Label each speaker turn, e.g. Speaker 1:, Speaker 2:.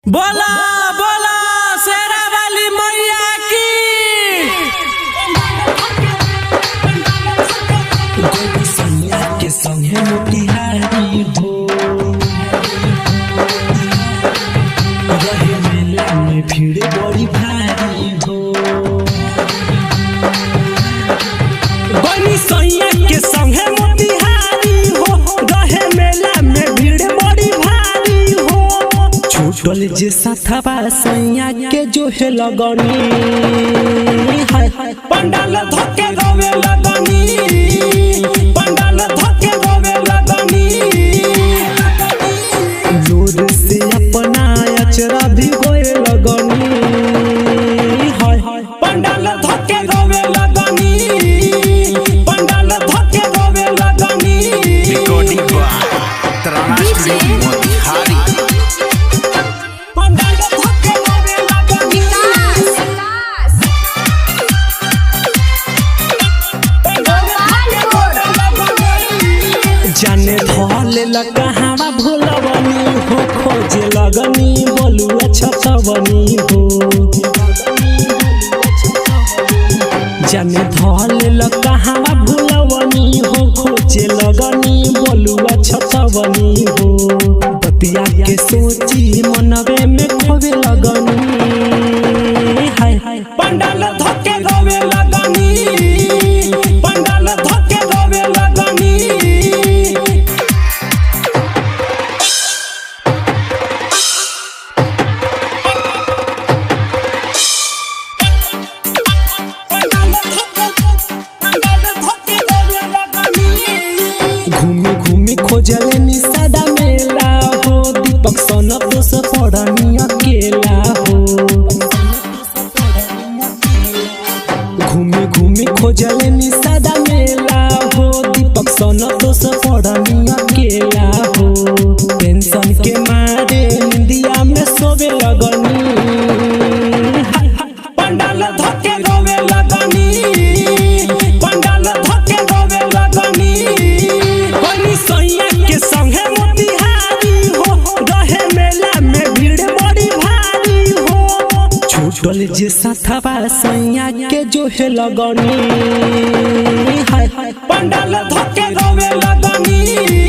Speaker 1: बोला बोला शेरा वाली मैया की।
Speaker 2: के संगे मोतिहारी हो रहे मेला में भीड़ बड़ी भारी हो।
Speaker 1: बनी सैया के संगे मोतिहारी हो रहे मेला में भीड़ बड़ी भारी हो।
Speaker 2: छूटल जे साथवा सैया के जो है लगनी
Speaker 1: हाय हाय पंडाल धके रोवे लगनी, पंडाल धके रोवे लगनी।
Speaker 2: लोर से अपना अचरा भी गोए लगनी
Speaker 1: हाय हाय पंडाल धके रोवे लगनी, पंडाल धके रोवे लगनी।
Speaker 3: रिकॉर्डिंग बाय तराना स्टूडियो मोतिहारी।
Speaker 1: पंडाल धके रोवे लगनी,
Speaker 2: जाने धोले लगा हवा भूलवनी हो खोजे लगनी बोलुआ छतवनी हो। जाने धोले लगा हवा भूलवनी हो खोजे लगनी बोलुआ छतवनी हो। बतिया के सोची मनवे में खोवे लगनी हाय हाय
Speaker 1: पंडाल धके रोवे लगनी, पंडाल धके रोवे लगनी।
Speaker 2: घूमी घूमी खोजले निसादा मेला हो। दीपक सोना दोस पड़नी अकेला हो। घूमी घूमी खोजले निसादा मेला हो। दीपक सोना दोस पड़नी अकेला हो। टेंशन के मारे निंदिया में सोवे लगनी
Speaker 1: पंडाल धके रोवे लगनी, पंडाल धके रोवे लगनी। बनी सैया के संगे मोतिहारी हो रहे मेला में भीड़ बड़ी भारी हो।
Speaker 2: छूटल जे साथवा सैया के जो है लगनी हाय हाय
Speaker 1: पंडाल धके रोवे लगनी।